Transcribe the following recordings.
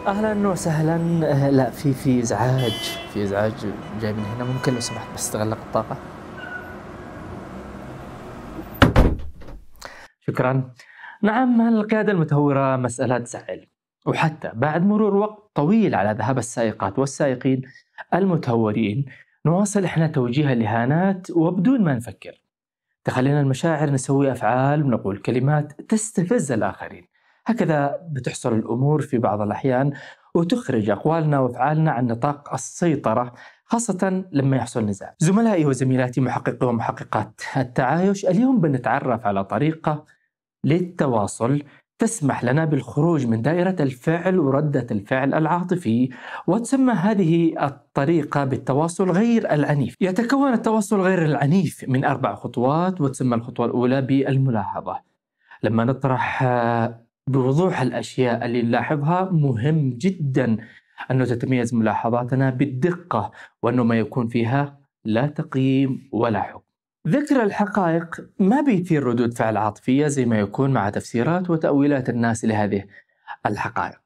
اهلا وسهلا. لا، في ازعاج، في ازعاج جاي من هنا. ممكن لو سمحت بس تغلق الطاقة؟ شكرا. نعم، القيادة المتهورة مسألة تزعل، وحتى بعد مرور وقت طويل على ذهاب السائقات والسائقين المتهورين نواصل احنا توجيه الإهانات وبدون ما نفكر. تخلينا المشاعر نسوي أفعال ونقول كلمات تستفز الآخرين. هكذا بتحصل الأمور في بعض الأحيان، وتخرج أقوالنا وأفعالنا عن نطاق السيطرة، خاصة لما يحصل نزاع. زملائي وزميلاتي محققي ومحققات التعايش، اليوم بنتعرف على طريقة للتواصل تسمح لنا بالخروج من دائرة الفعل وردة الفعل العاطفي، وتسمى هذه الطريقة بالتواصل غير العنيف. يتكون التواصل غير العنيف من 4 خطوات، وتسمى الخطوة الأولى بالملاحظة. لما نطرح بوضوح الأشياء اللي نلاحظها، مهم جدا أنه تتميز ملاحظاتنا بالدقة، وأنه ما يكون فيها لا تقييم ولا حكم. ذكر الحقائق ما بيثير ردود فعل عاطفية زي ما يكون مع تفسيرات وتأويلات الناس لهذه الحقائق.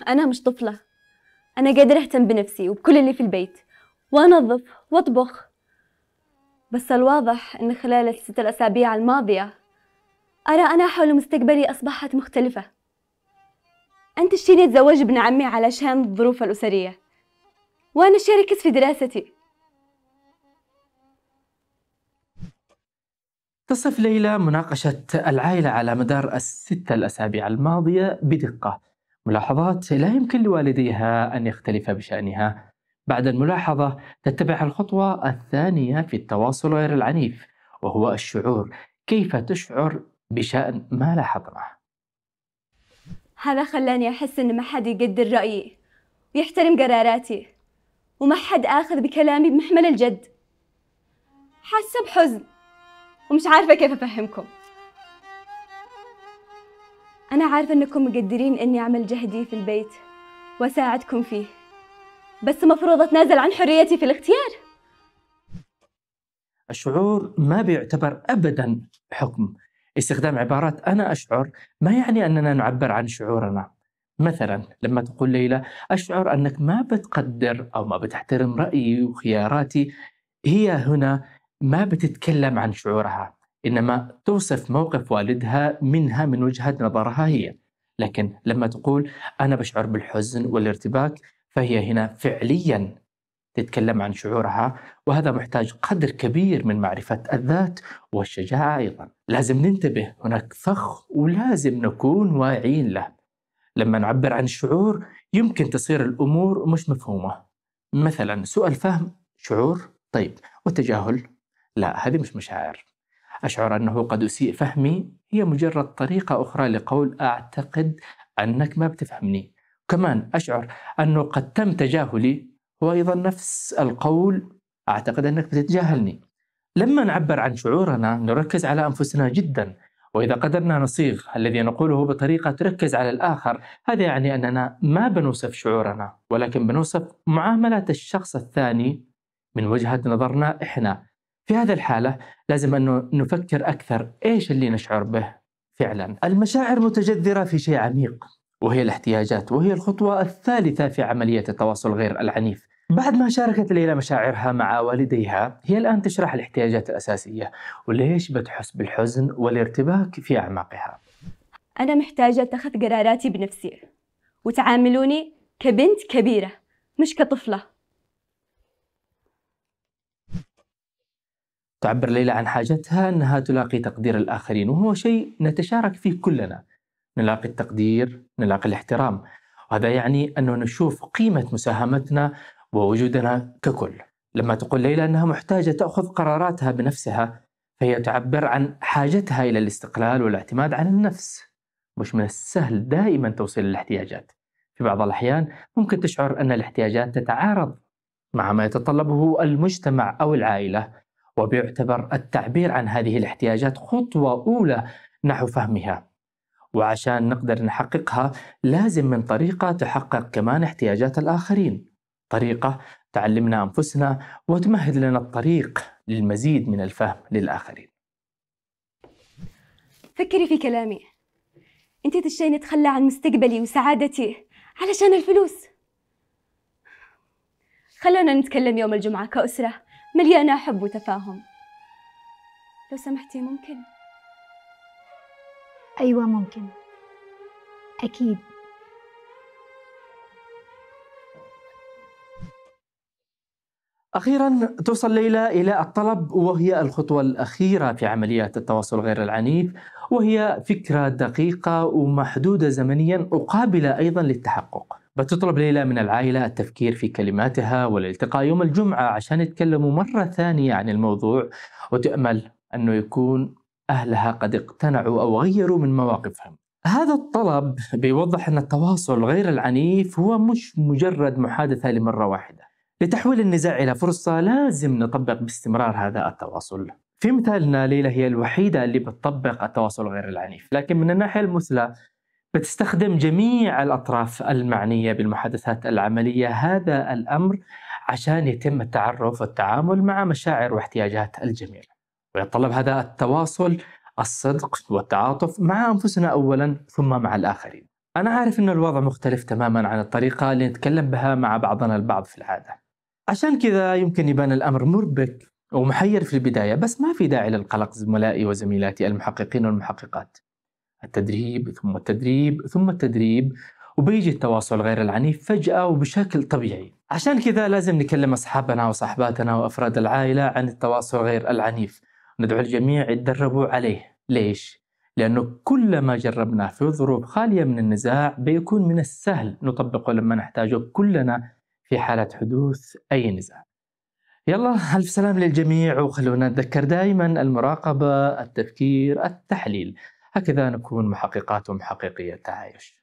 أنا مش طفلة، أنا قادرة أهتم بنفسي وبكل اللي في البيت وأنظف وأطبخ. بس الواضح أن خلال ال6 أسابيع الماضية أرى أنا حول مستقبلي أصبحت مختلفة. أنتجتيني أتزوج ابن عمي علشان الظروف الأسرية، وأنا شاركت في دراستي. تصف ليلى مناقشة العائلة على مدار ال6 الأسابيع الماضية بدقة، ملاحظات لا يمكن لوالديها أن يختلف بشأنها. بعد الملاحظة تتبع الخطوة الثانية في التواصل غير العنيف، وهو الشعور. كيف تشعر بشأن ما لاحظناه؟ هذا خلاني أحس إن ما حد يقدر رأيي ويحترم قراراتي، وما حد آخذ بكلامي بمحمل الجد. حاسة بحزن ومش عارفة كيف أفهمكم. أنا عارفة إنكم مقدرين إني أعمل جهدي في البيت وأساعدكم فيه، بس مفروض أتنازل عن حريتي في الاختيار. الشعور ما بيعتبر أبدا حكم. استخدام عبارات أنا أشعر ما يعني أننا نعبر عن شعورنا. مثلا لما تقول ليلى أشعر أنك ما بتقدر أو ما بتحترم رأيي وخياراتي، هي هنا ما بتتكلم عن شعورها، إنما توصف موقف والدها منها من وجهة نظرها هي. لكن لما تقول أنا بشعر بالحزن والارتباك، فهي هنا فعليا تتكلم عن شعورها، وهذا محتاج قدر كبير من معرفة الذات والشجاعة. أيضا لازم ننتبه، هناك فخ ولازم نكون واعيين له. لما نعبر عن الشعور يمكن تصير الأمور مش مفهومة. مثلا سوء الفهم شعور، طيب، والتجاهل لا، هذه مش مشاعر. أشعر أنه قد أسيء فهمي هي مجرد طريقة أخرى لقول أعتقد أنك ما بتفهمني. كمان أشعر أنه قد تم تجاهلي هو أيضا نفس القول أعتقد أنك بتتجاهلني. لما نعبر عن شعورنا نركز على أنفسنا جدا، وإذا قدرنا نصيغ الذي نقوله بطريقة تركز على الآخر، هذا يعني أننا ما بنوصف شعورنا، ولكن بنوصف معاملة الشخص الثاني من وجهة نظرنا إحنا. في هذه الحالة لازم أنه نفكر أكثر إيش اللي نشعر به فعلا. المشاعر متجذرة في شيء عميق، وهي الاحتياجات، وهي الخطوة الثالثة في عملية التواصل غير العنيف. بعد ما شاركت ليلى مشاعرها مع والديها، هي الآن تشرح الاحتياجات الأساسية وليش بتحس بالحزن والارتباك في أعماقها. أنا محتاجة أتخذ قراراتي بنفسي، وتعاملوني كبنت كبيرة مش كطفلة. تعبر ليلى عن حاجتها أنها تلاقي تقدير الآخرين، وهو شيء نتشارك فيه كلنا. نلاقي التقدير، نلاقي الاحترام، وهذا يعني أنه نشوف قيمة مساهمتنا ووجودنا ككل. لما تقول ليلى أنها محتاجة تأخذ قراراتها بنفسها، فهي تعبر عن حاجتها إلى الاستقلال والاعتماد على النفس. مش من السهل دائما توصيل الاحتياجات. في بعض الأحيان ممكن تشعر أن الاحتياجات تتعارض مع ما يتطلبه المجتمع أو العائلة، وبيعتبر التعبير عن هذه الاحتياجات خطوة أولى نحو فهمها. وعشان نقدر نحققها لازم من طريقة تحقق كمان احتياجات الآخرين، طريقة تعلمنا أنفسنا وتمهد لنا الطريق للمزيد من الفهم للآخرين. فكري في كلامي. أنت تشتيني أتخلى عن مستقبلي وسعادتي علشان الفلوس. خلونا نتكلم يوم الجمعة كأسرة مليانة حب وتفاهم. لو سمحتي ممكن؟ أيوة ممكن، أكيد. أخيرا توصل ليلى إلى الطلب، وهي الخطوة الأخيرة في عمليات التواصل غير العنيف، وهي فكرة دقيقة ومحدودة زمنيا وقابلة أيضا للتحقق. بتطلب ليلى من العائلة التفكير في كلماتها والالتقاء يوم الجمعة عشان يتكلموا مرة ثانية عن الموضوع، وتأمل أنه يكون أهلها قد اقتنعوا أو غيروا من مواقفهم. هذا الطلب بيوضح أن التواصل غير العنيف هو مش مجرد محادثة لمرة واحدة. لتحويل النزاع إلى فرصة لازم نطبق باستمرار هذا التواصل. في مثالنا ليلى هي الوحيدة اللي بتطبق التواصل غير العنيف، لكن من الناحية المثلى بتستخدم جميع الأطراف المعنية بالمحادثات العملية هذا الأمر عشان يتم التعرف والتعامل مع مشاعر واحتياجات الجميع. ويتطلب هذا التواصل الصدق والتعاطف مع أنفسنا أولا ثم مع الآخرين. أنا عارف أن الوضع مختلف تماما عن الطريقة اللي نتكلم بها مع بعضنا البعض في العادة، عشان كذا يمكن يبان الأمر مربك ومحير في البداية، بس ما في داعي للقلق زملائي وزميلاتي المحققين والمحققات. التدريب ثم التدريب ثم التدريب، وبيجي التواصل غير العنيف فجأة وبشكل طبيعي. عشان كذا لازم نكلم أصحابنا وصحباتنا وأفراد العائلة عن التواصل غير العنيف، ندعو الجميع يتدربوا عليه. ليش؟ لأنه كلما جربناه في ظروف خالية من النزاع بيكون من السهل نطبقه لما نحتاجه كلنا في حالة حدوث أي نزاع. يلا ألف سلام للجميع، وخلونا نتذكر دائما المراقبة، التفكير، التحليل. هكذا نكون محققات ومحققي التعايش.